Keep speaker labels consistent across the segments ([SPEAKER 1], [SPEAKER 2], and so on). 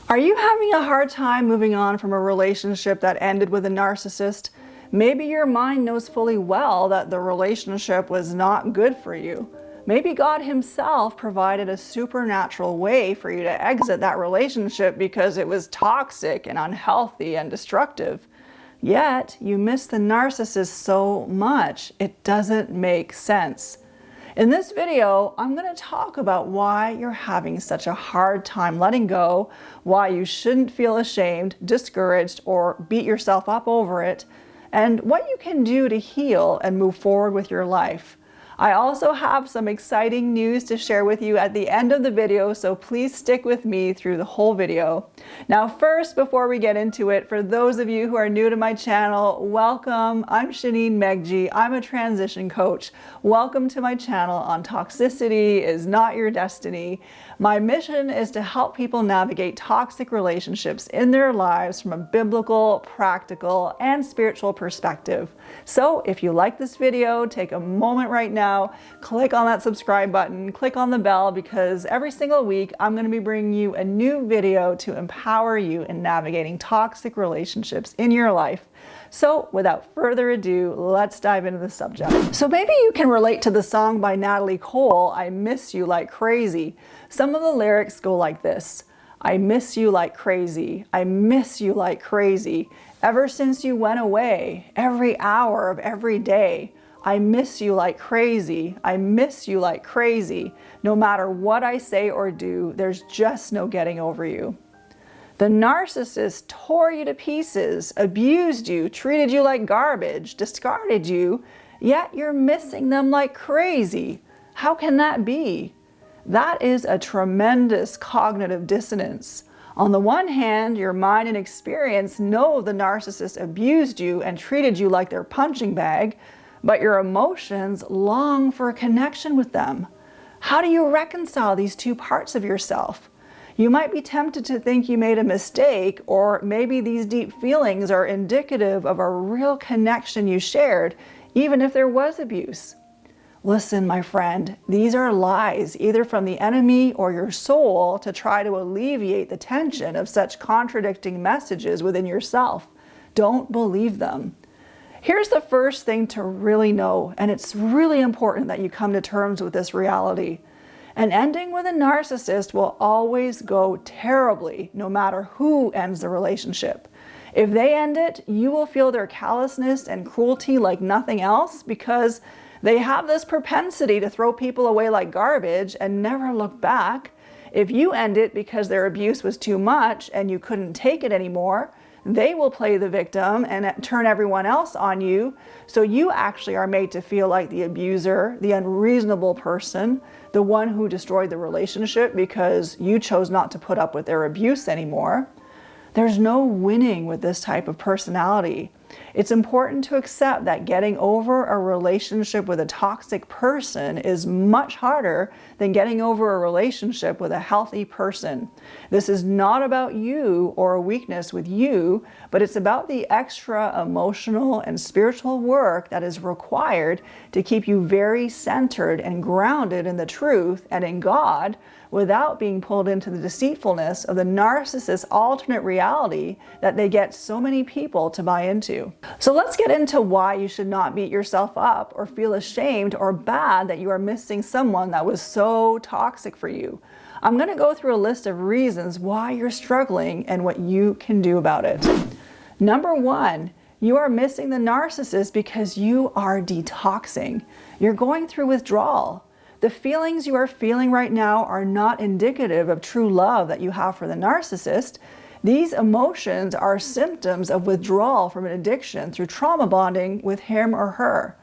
[SPEAKER 1] Are you having a hard time moving on from a relationship that ended with a narcissist? Maybe your mind knows fully well that the relationship was not good for you. Maybe God Himself provided a supernatural way for you to exit that relationship because it was toxic and unhealthy and destructive. Yet, you miss the narcissist so much, it doesn't make sense. In this video, I'm going to talk about why you're having such a hard time letting go, why you shouldn't feel ashamed, discouraged, or beat yourself up over it, and what you can do to heal and move forward with your life. I also have some exciting news to share with you at the end of the video, so please stick with me through the whole video. Now first, before we get into it, for those of you who are new to my channel, welcome. I'm Shaneen Megji. I'm a transition coach. Welcome to my channel on Toxicity is Not Your Destiny. My mission is to help people navigate toxic relationships in their lives from a biblical, practical, and spiritual perspective. So if you like this video, take a moment right now, click on that subscribe button, click on the bell, because every single week I'm going to be bringing you a new video to empower you in navigating toxic relationships in your life. So without further ado, let's dive into the subject. So maybe you can relate to the song by Natalie Cole, I Miss You Like Crazy. Some of the lyrics go like this: I miss you like crazy. I miss you like crazy. Ever since you went away, every hour of every day. I miss you like crazy. I miss you like crazy. No matter what I say or do, there's just no getting over you. The narcissist tore you to pieces, abused you, treated you like garbage, discarded you, yet you're missing them like crazy. How can that be? That is a tremendous cognitive dissonance. On the one hand, your mind and experience know the narcissist abused you and treated you like their punching bag, but your emotions long for a connection with them. How do you reconcile these two parts of yourself? You might be tempted to think you made a mistake, or maybe these deep feelings are indicative of a real connection you shared, even if there was abuse. Listen, my friend, these are lies, either from the enemy or your soul, to try to alleviate the tension of such contradicting messages within yourself. Don't believe them. Here's the first thing to really know, and it's really important that you come to terms with this reality. An ending with a narcissist will always go terribly, no matter who ends the relationship. If they end it, you will feel their callousness and cruelty like nothing else, because they have this propensity to throw people away like garbage and never look back. If you end it because their abuse was too much and you couldn't take it anymore, they will play the victim and turn everyone else on you, so you actually are made to feel like the abuser, the unreasonable person, the one who destroyed the relationship because you chose not to put up with their abuse anymore. There's no winning with this type of personality. It's important to accept that getting over a relationship with a toxic person is much harder than getting over a relationship with a healthy person. This is not about you or a weakness with you, but it's about the extra emotional and spiritual work that is required to keep you very centered and grounded in the truth and in God, without being pulled into the deceitfulness of the narcissist's alternate reality that they get so many people to buy into. So let's get into why you should not beat yourself up or feel ashamed or bad that you are missing someone that was so toxic for you. I'm going to go through a list of reasons why you're struggling and what you can do about it. Number one, you are missing the narcissist because you are detoxing. You're going through withdrawal. The feelings you are feeling right now are not indicative of true love that you have for the narcissist. These emotions are symptoms of withdrawal from an addiction through trauma bonding with him or her.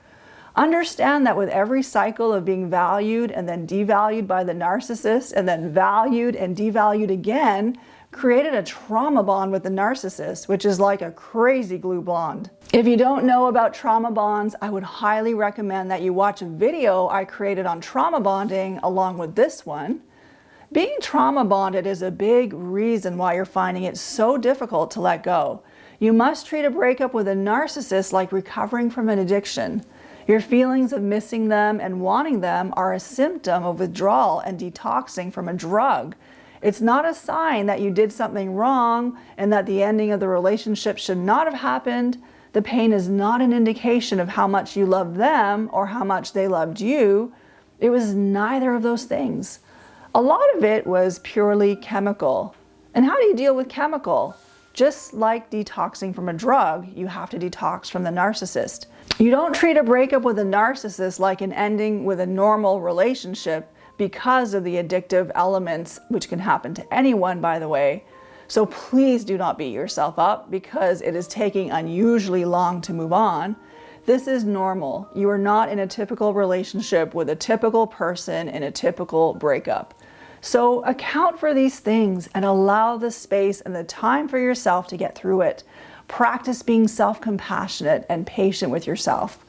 [SPEAKER 1] Understand that with every cycle of being valued and then devalued by the narcissist and then valued and devalued again, created a trauma bond with the narcissist, which is like a crazy glue bond. If you don't know about trauma bonds, I would highly recommend that you watch a video I created on trauma bonding along with this one. Being trauma bonded is a big reason why you're finding it so difficult to let go. You must treat a breakup with a narcissist like recovering from an addiction. Your feelings of missing them and wanting them are a symptom of withdrawal and detoxing from a drug. It's not a sign that you did something wrong and that the ending of the relationship should not have happened. The pain is not an indication of how much you love them or how much they loved you. It was neither of those things. A lot of it was purely chemical. And how do you deal with chemical? Just like detoxing from a drug, you have to detox from the narcissist. You don't treat a breakup with a narcissist like an ending with a normal relationship because of the addictive elements, which can happen to anyone, by the way. So please do not beat yourself up because it is taking unusually long to move on. This is normal. You are not in a typical relationship with a typical person in a typical breakup. So account for these things and allow the space and the time for yourself to get through it. Practice being self-compassionate and patient with yourself.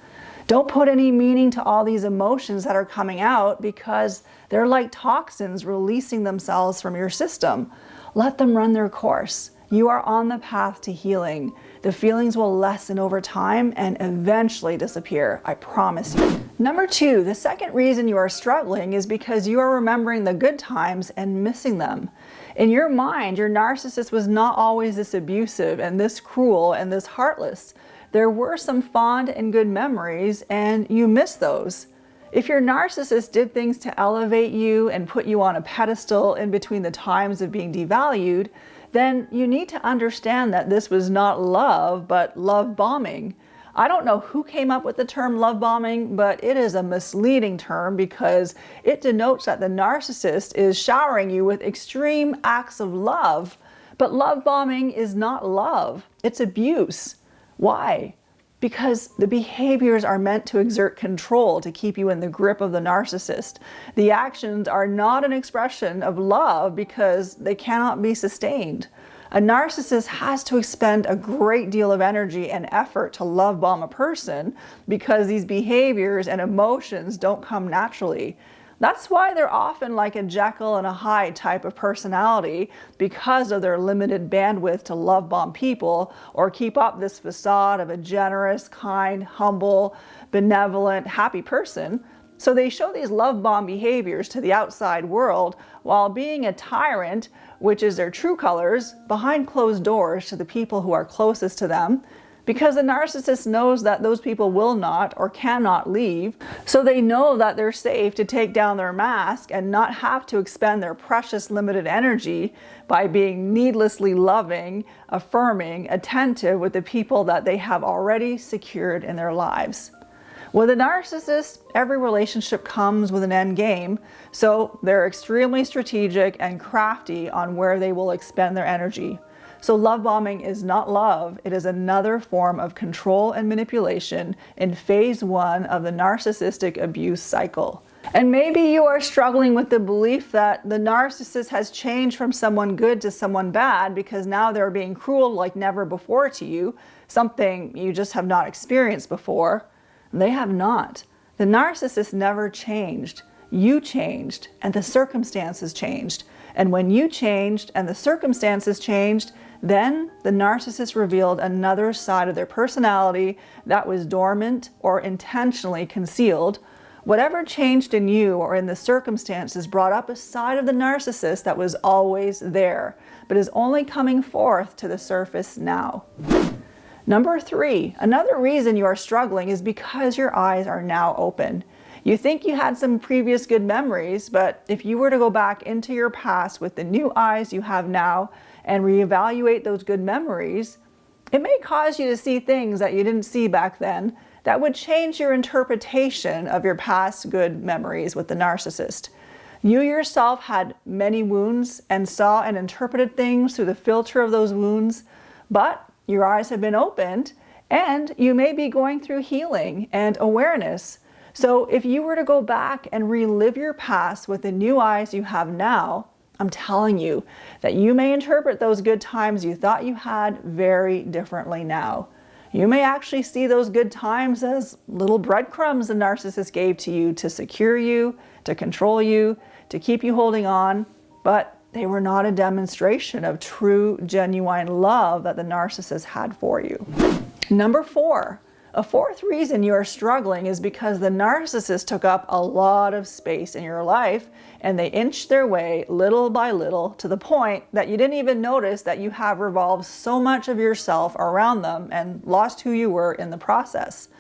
[SPEAKER 1] Don't put any meaning to all these emotions that are coming out because they're like toxins releasing themselves from your system. Let them run their course. You are on the path to healing. The feelings will lessen over time and eventually disappear, I promise you. Number 2, the second reason you are struggling is because you are remembering the good times and missing them. In your mind, your narcissist was not always this abusive and this cruel and this heartless. There were some fond and good memories and you miss those. If your narcissist did things to elevate you and put you on a pedestal in between the times of being devalued, then you need to understand that this was not love, but love bombing. I don't know who came up with the term love bombing, but it is a misleading term because it denotes that the narcissist is showering you with extreme acts of love. But love bombing is not love, it's abuse. Why? Because the behaviors are meant to exert control to keep you in the grip of the narcissist. The actions are not an expression of love because they cannot be sustained. A narcissist has to expend a great deal of energy and effort to love bomb a person because these behaviors and emotions don't come naturally. That's why they're often like a Jekyll and a Hyde type of personality because of their limited bandwidth to love bomb people or keep up this facade of a generous, kind, humble, benevolent, happy person. So they show these love bomb behaviors to the outside world while being a tyrant, which is their true colors, behind closed doors to the people who are closest to them. Because the narcissist knows that those people will not or cannot leave, so they know that they're safe to take down their mask and not have to expend their precious limited energy by being needlessly loving, affirming, attentive with the people that they have already secured in their lives. With a narcissist, every relationship comes with an end game, so they're extremely strategic and crafty on where they will expend their energy. So love bombing is not love, it is another form of control and manipulation in phase 1 of the narcissistic abuse cycle. And maybe you are struggling with the belief that the narcissist has changed from someone good to someone bad because now they're being cruel like never before to you, something you just have not experienced before. They have not. The narcissist never changed. You changed, and the circumstances changed. And when you changed and the circumstances changed, then the narcissist revealed another side of their personality that was dormant or intentionally concealed. Whatever changed in you or in the circumstances brought up a side of the narcissist that was always there, but is only coming forth to the surface now. Number 3, another reason you are struggling is because your eyes are now open. You think you had some previous good memories, but if you were to go back into your past with the new eyes you have now and reevaluate those good memories, it may cause you to see things that you didn't see back then that would change your interpretation of your past good memories with the narcissist. You yourself had many wounds and saw and interpreted things through the filter of those wounds, but your eyes have been opened and you may be going through healing and awareness. So if you were to go back and relive your past with the new eyes you have now, I'm telling you that you may interpret those good times you thought you had very differently now. You may actually see those good times as little breadcrumbs the narcissist gave to you to secure you, to control you, to keep you holding on, but they were not a demonstration of true, genuine love that the narcissist had for you. Number 4, A fourth reason you are struggling is because the narcissist took up a lot of space in your life, and they inched their way little by little to the point that you didn't even notice that you have revolved so much of yourself around them and lost who you were in the process.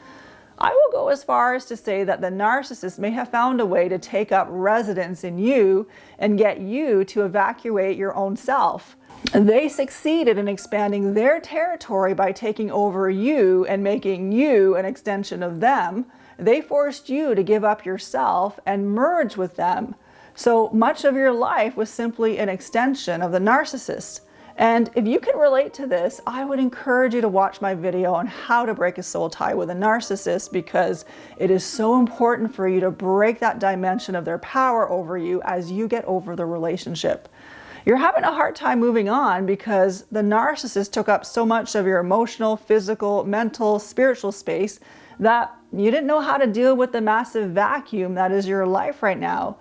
[SPEAKER 1] I will go as far as to say that the narcissist may have found a way to take up residence in you and get you to evacuate your own self. They succeeded in expanding their territory by taking over you and making you an extension of them. They forced you to give up yourself and merge with them. So much of your life was simply an extension of the narcissist. And if you can relate to this, I would encourage you to watch my video on how to break a soul tie with a narcissist, because it is so important for you to break that dimension of their power over you as you get over the relationship. You're having a hard time moving on because the narcissist took up so much of your emotional, physical, mental, spiritual space that you didn't know how to deal with the massive vacuum that is your life right now.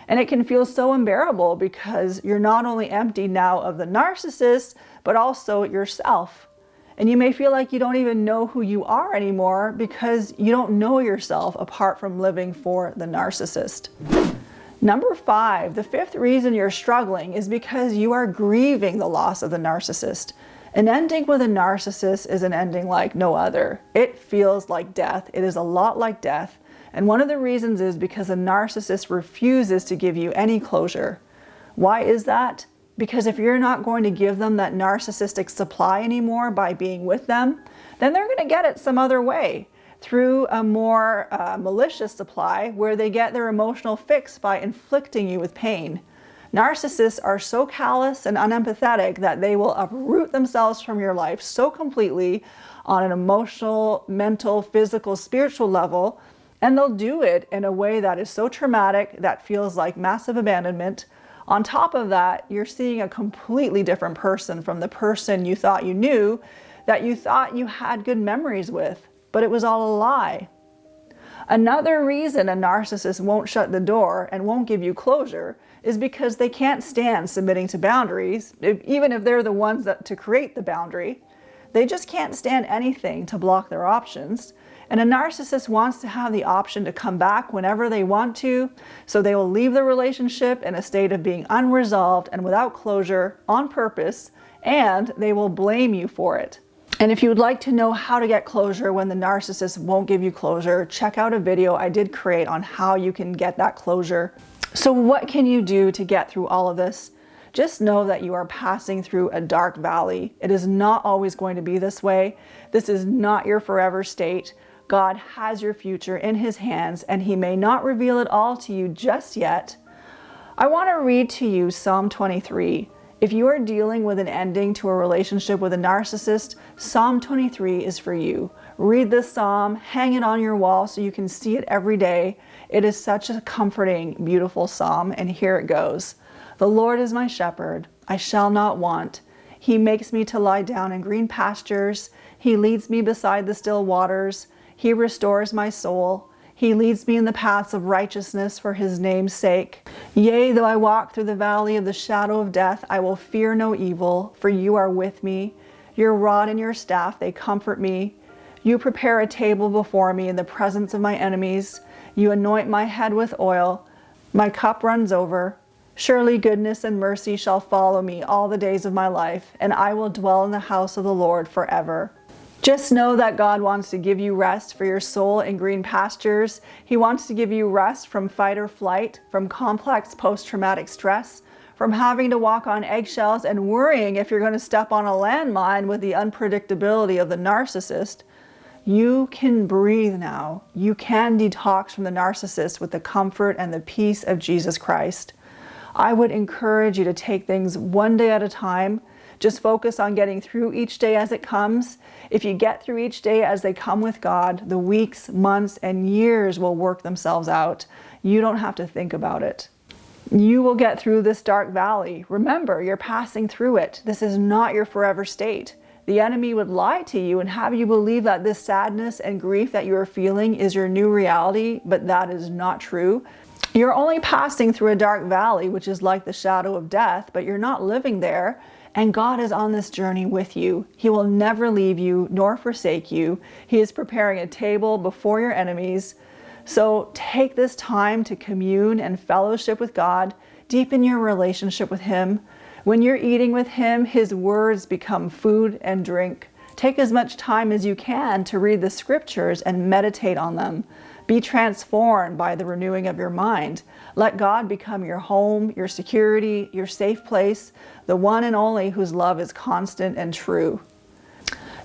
[SPEAKER 1] And it can feel so unbearable because you're not only empty now of the narcissist, but also yourself. And you may feel like you don't even know who you are anymore because you don't know yourself apart from living for the narcissist. Number 5, the fifth reason you're struggling is because you are grieving the loss of the narcissist. An ending with a narcissist is an ending like no other. It feels like death. It is a lot like death. And one of the reasons is because a narcissist refuses to give you any closure. Why is that? Because if you're not going to give them that narcissistic supply anymore by being with them, then they're going to get it some other way, through a more malicious supply where they get their emotional fix by inflicting you with pain. Narcissists are so callous and unempathetic that they will uproot themselves from your life so completely on an emotional, mental, physical, spiritual level. And they'll do it in a way that is so traumatic that feels like massive abandonment. On top of that, you're seeing a completely different person from the person you thought you knew, that you thought you had good memories with, but it was all a lie. Another reason a narcissist won't shut the door and won't give you closure is because they can't stand submitting to boundaries, even if they're the ones to create the boundary. They just can't stand anything to block their options. And a narcissist wants to have the option to come back whenever they want to, so they will leave the relationship in a state of being unresolved and without closure on purpose, and they will blame you for it. And if you would like to know how to get closure when the narcissist won't give you closure, check out a video I did create on how you can get that closure. So what can you do to get through all of this? Just know that you are passing through a dark valley. It is not always going to be this way. This is not your forever state. God has your future in His hands, and He may not reveal it all to you just yet. I want to read to you Psalm 23. If you are dealing with an ending to a relationship with a narcissist, Psalm 23 is for you. Read this psalm, hang it on your wall so you can see it every day. It is such a comforting, beautiful psalm, and here it goes. The Lord is my shepherd, I shall not want. He makes me to lie down in green pastures. He leads me beside the still waters. He restores my soul. He leads me in the paths of righteousness for His name's sake. Yea, though I walk through the valley of the shadow of death, I will fear no evil, for you are with me. Your rod and your staff, they comfort me. You prepare a table before me in the presence of my enemies. You anoint my head with oil. My cup runs over. Surely goodness and mercy shall follow me all the days of my life, and I will dwell in the house of the Lord forever. Just know that God wants to give you rest for your soul in green pastures. He wants to give you rest from fight or flight, from complex post-traumatic stress, from having to walk on eggshells and worrying if you're going to step on a landmine with the unpredictability of the narcissist. You can breathe now. You can detox from the narcissist with the comfort and the peace of Jesus Christ. I would encourage you to take things one day at a time. Just focus on getting through each day as it comes. If you get through each day as they come with God, the weeks, months, and years will work themselves out. You don't have to think about it. You will get through this dark valley. Remember, you're passing through it. This is not your forever state. The enemy would lie to you and have you believe that this sadness and grief that you are feeling is your new reality, but that is not true. You're only passing through a dark valley, which is like the shadow of death, but you're not living there. And God is on this journey with you. He will never leave you nor forsake you. He is preparing a table before your enemies. So take this time to commune and fellowship with God. Deepen your relationship with Him. When you're eating with Him, His words become food and drink. Take as much time as you can to read the scriptures and meditate on them. Be transformed by the renewing of your mind. Let God become your home, your security, your safe place, the one and only whose love is constant and true.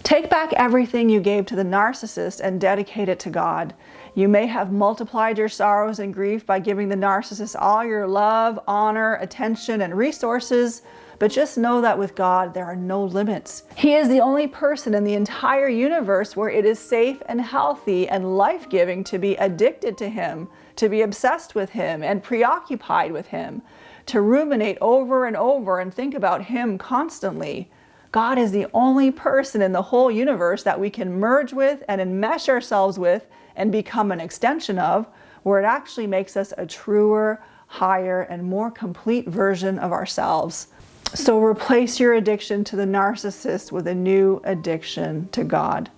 [SPEAKER 1] Take back everything you gave to the narcissist and dedicate it to God. You may have multiplied your sorrows and grief by giving the narcissist all your love, honor, attention, and resources, but just know that with God, there are no limits. He is the only person in the entire universe where it is safe and healthy and life-giving to be addicted to Him, to be obsessed with Him and preoccupied with Him, to ruminate over and over and think about Him constantly. God is the only person in the whole universe that we can merge with and enmesh ourselves with and become an extension of, where it actually makes us a truer, higher, and more complete version of ourselves. So replace your addiction to the narcissist with a new addiction to God.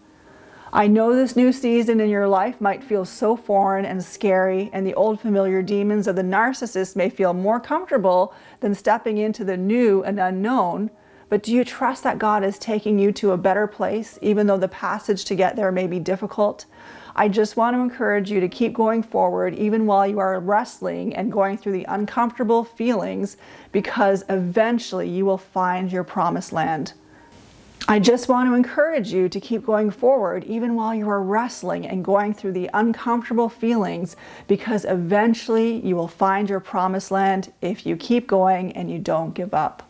[SPEAKER 1] I know this new season in your life might feel so foreign and scary, and the old familiar demons of the narcissist may feel more comfortable than stepping into the new and unknown. But do you trust that God is taking you to a better place, even though the passage to get there may be difficult? I just want to encourage you to keep going forward, even while you are wrestling and going through the uncomfortable feelings, because eventually you will find your promised land. I just want to encourage you to keep going forward, even while you are wrestling and going through the uncomfortable feelings, because eventually you will find your promised land if you keep going and you don't give up.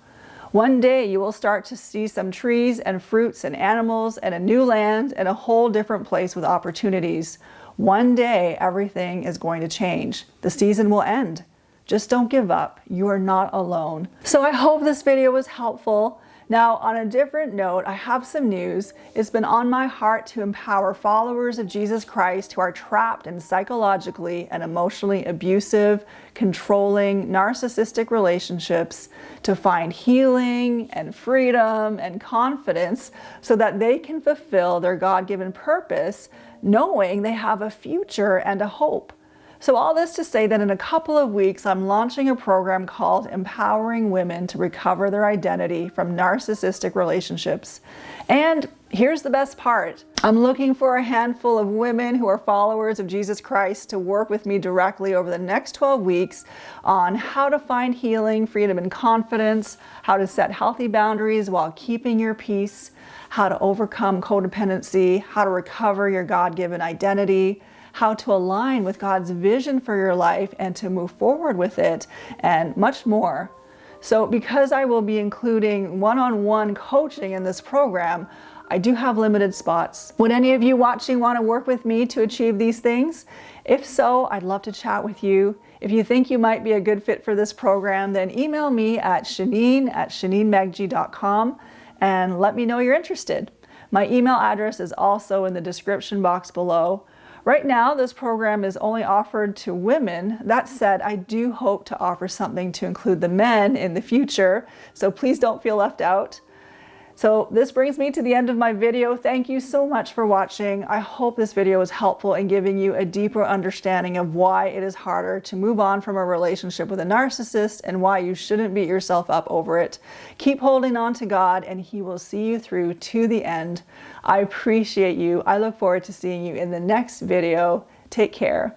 [SPEAKER 1] One day you will start to see some trees and fruits and animals and a new land and a whole different place with opportunities. One day everything is going to change. The season will end. Just don't give up. You are not alone. So I hope this video was helpful. Now, on a different note, I have some news. It's been on my heart to empower followers of Jesus Christ who are trapped in psychologically and emotionally abusive, controlling, narcissistic relationships to find healing and freedom and confidence so that they can fulfill their God-given purpose, knowing they have a future and a hope. So all this to say that in a couple of weeks, I'm launching a program called Empowering Women to Recover Their Identity from Narcissistic Relationships. And here's the best part. I'm looking for a handful of women who are followers of Jesus Christ to work with me directly over the next 12 weeks on how to find healing, freedom, and confidence, how to set healthy boundaries while keeping your peace, how to overcome codependency, how to recover your God-given identity, how to align with God's vision for your life and to move forward with it, and much more. So because I will be including one-on-one coaching in this program, I do have limited spots. Would any of you watching want to work with me to achieve these things? If so, I'd love to chat with you. If you think you might be a good fit for this program, then email me at Shaneen@ShaneenMegji.com and let me know you're interested. My email address is also in the description box below. Right now, this program is only offered to women. That said, I do hope to offer something to include the men in the future, so please don't feel left out. So this brings me to the end of my video. Thank you so much for watching. I hope this video was helpful in giving you a deeper understanding of why it is harder to move on from a relationship with a narcissist and why you shouldn't beat yourself up over it. Keep holding on to God and He will see you through to the end. I appreciate you. I look forward to seeing you in the next video. Take care.